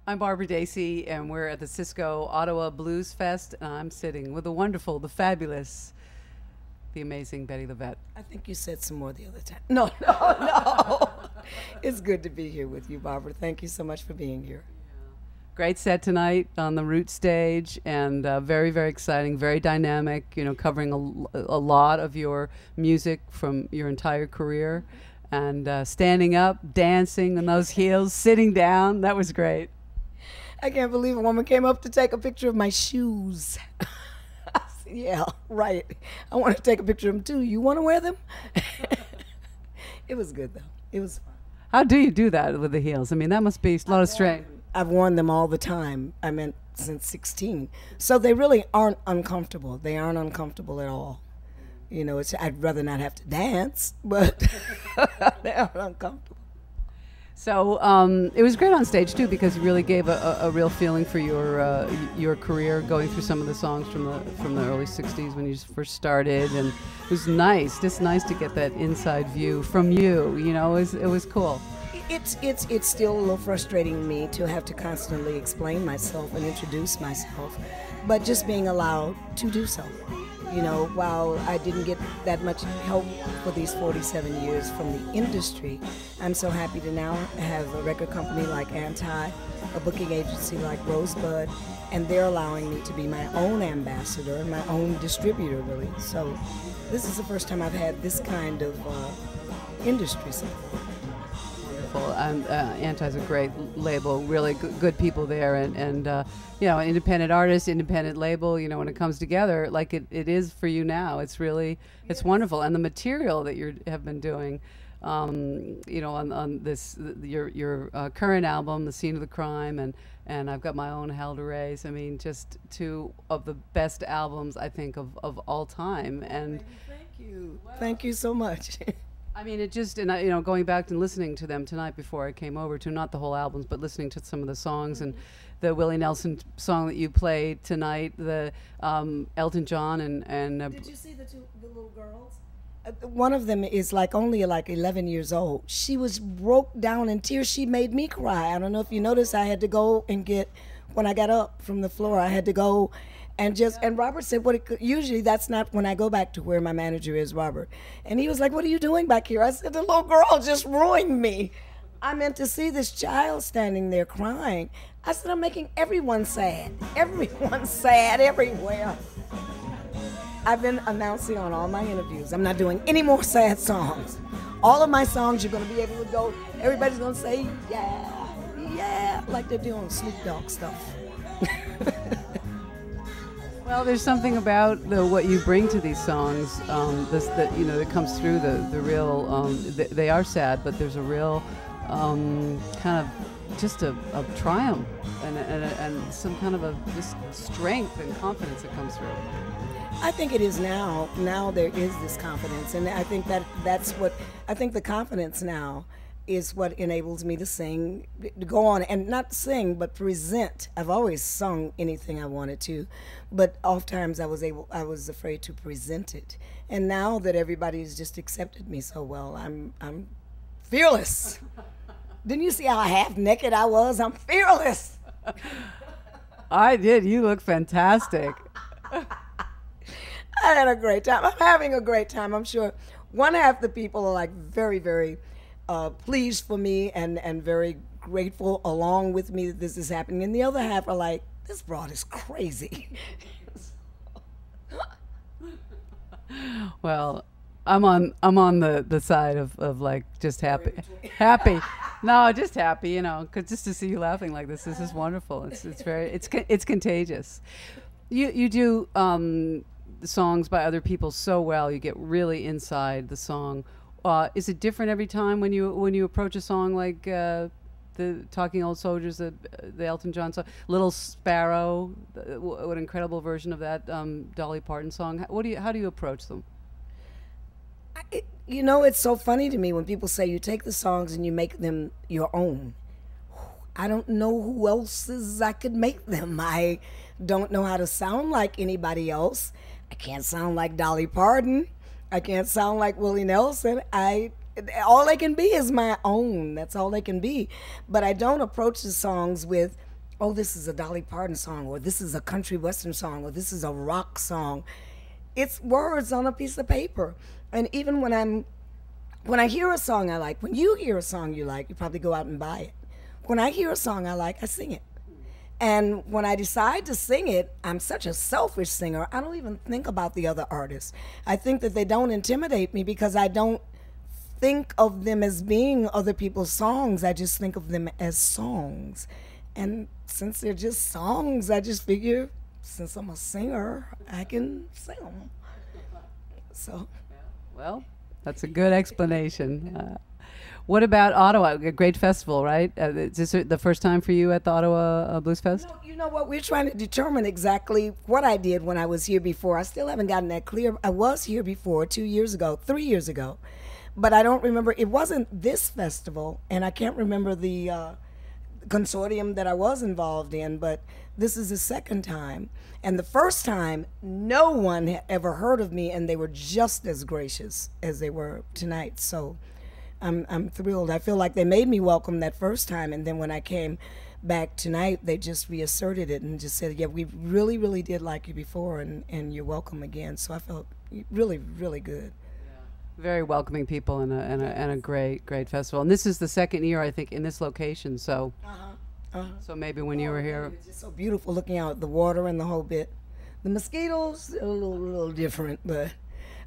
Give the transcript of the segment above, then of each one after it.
I'm Barbara Dacey, and we're at the Cisco Ottawa Bluesfest, and I'm sitting with the wonderful, the fabulous, the amazing Bettye LaVette. I think you said some more the other time. No, no, no. It's good to be here with you, Barbara. Thank you so much for being here. Great set tonight on the Root stage, and very, very exciting, very dynamic, you know, covering a lot of your music from your entire career. And standing up, dancing on those heels, sitting down, that was great. I can't believe a woman came up to take a picture of my shoes. I said, yeah, right. I want to take a picture of them too. You want to wear them? It was good, though. It was fun. How do you do that with the heels? I mean, that must be a lot of strain. I've worn them all the time. I mean, since 16. So they really aren't uncomfortable. They aren't uncomfortable at all. You know, I'd rather not have to dance, but they aren't uncomfortable. So it was great on stage too, because you really gave a real feeling for your career, going through some of the songs from the early '60s when you first started, and it was nice, just nice to get that inside view from you. You know, it was cool. It's still a little frustrating me to have to constantly explain myself and introduce myself, but just being allowed to do so. You know, while I didn't get that much help for these 47 years from the industry, I'm so happy to now have a record company like Anti, a booking agency like Rosebud, and they're allowing me to be my own ambassador and my own distributor, really. So this is the first time I've had this kind of industry support. Anti's a great label, really good people there, and you know, independent artist, independent label. You know, when it comes together, like it is for you now, it's really, it's wonderful. And the material that you have been doing, you know, on this your current album, The Scene of the Crime, and I've got my own Hell to Raise. I mean, just two of the best albums I think of all time. And thank you, thank you so much. I mean, it just, and you know, going back and listening to them tonight before I came over to, not the whole albums, but listening to some of the songs, and the Willie Nelson song that you played tonight, the Elton John, and did you see the little girls? One of them is only 11 years old. She was broke down in tears. She made me cry. I don't know if you noticed, I had to go and when I got up from the floor, I had to go and Robert said, usually that's not when I go back to where my manager is, Robert. And he was like, what are you doing back here? I said, the little girl just ruined me. I meant to see this child standing there crying. I said, I'm making everyone sad. Everyone's sad everywhere. I've been announcing on all my interviews, I'm not doing any more sad songs. All of my songs, you're going to be able to go, everybody's going to say, yeah, yeah, like they're doing Snoop Dogg stuff. Well, there's something about what you bring to these songs that you know, that comes through the real. They are sad, but there's a real kind of just a triumph and some kind of just strength and confidence that comes through. I think it is now. Now there is this confidence, and I think that's what I think. The confidence now is what enables me to sing, to go on and not sing, but present. I've always sung anything I wanted to, but oftentimes I was afraid to present it. And now that everybody's just accepted me so well, I'm fearless. Didn't you see how half naked I was? I'm fearless. I did. You look fantastic. I had a great time. I'm having a great time. I'm sure one half the people are very, very pleased for me and very grateful along with me that this is happening, and the other half are like, this broad is crazy. Well, I'm on the side of like just happy. No, just happy, you know, 'cause just to see you laughing like this is wonderful. It's contagious. You do songs by other people so well. You get really inside the song. Is it different every time when you approach a song like the Talking Old Soldiers, the Elton John song, Little Sparrow? What an incredible version of that Dolly Parton song. How do you approach them? You know, it's so funny to me when people say you take the songs and you make them your own. I don't know who else's I could make them. I don't know how to sound like anybody else. I can't sound like Dolly Parton. I can't sound like Willie Nelson. All they can be is my own. That's all they can be. But I don't approach the songs with oh, this is a Dolly Parton song, or this is a country western song, or this is a rock song. It's words on a piece of paper. And even when I hear a song I like, when you hear a song you like, you probably go out and buy it. When I hear a song I like, I sing it. And when I decide to sing it, I'm such a selfish singer, I don't even think about the other artists. I think that they don't intimidate me because I don't think of them as being other people's songs. I just think of them as songs. And since they're just songs, I just figure, since I'm a singer, I can sing them. So. Well, that's a good explanation. What about Ottawa? A great festival, right? Is this the first time for you at the Ottawa Bluesfest? No, you know what? We're trying to determine exactly what I did when I was here before. I still haven't gotten that clear. I was here before 2 years ago, 3 years ago, but I don't remember. It wasn't this festival, and I can't remember the consortium that I was involved in, but this is the second time. And the first time, no one had ever heard of me, and they were just as gracious as they were tonight. So I'm thrilled. I feel like they made me welcome that first time, and then when I came back tonight, they just reasserted it and just said, yeah, we really, really did like you before, and you're welcome again. So I felt really, really good. Very welcoming people, and a great festival. And this is the second year, I think, in this location. So, so maybe when you were here, it was just so beautiful looking out at the water and the whole bit. The mosquitoes a little different, but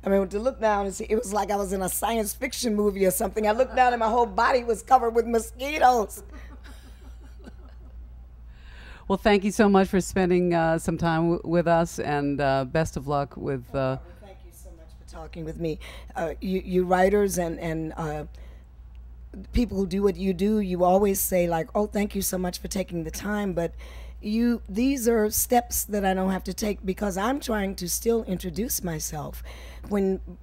I mean, to look down and see, it was like I was in a science fiction movie or something. I looked down and my whole body was covered with mosquitoes. Well, thank you so much for spending some time with us, and best of luck with. Thank you so much for talking with me. You writers and people who do what you do, you always say like, oh, thank you so much for taking the time, but these are steps that I don't have to take because I'm trying to still introduce myself.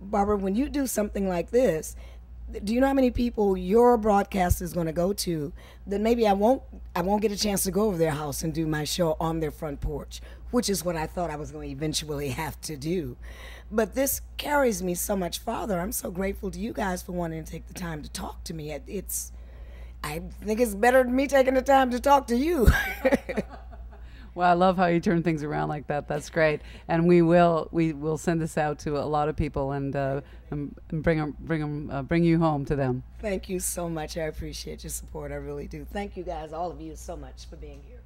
Barbara, when you do something like this, do you know how many people your broadcast is going to go to that maybe I won't get a chance to go over their house and do my show on their front porch, which is what I thought I was going to eventually have to do. But this carries me so much farther. I'm so grateful to you guys for wanting to take the time to talk to me. I think it's better than me taking the time to talk to you. Well, I love how you turn things around like that. That's great, and we will send this out to a lot of people and bring you home to them. Thank you so much. I appreciate your support. I really do. Thank you guys, all of you, so much for being here.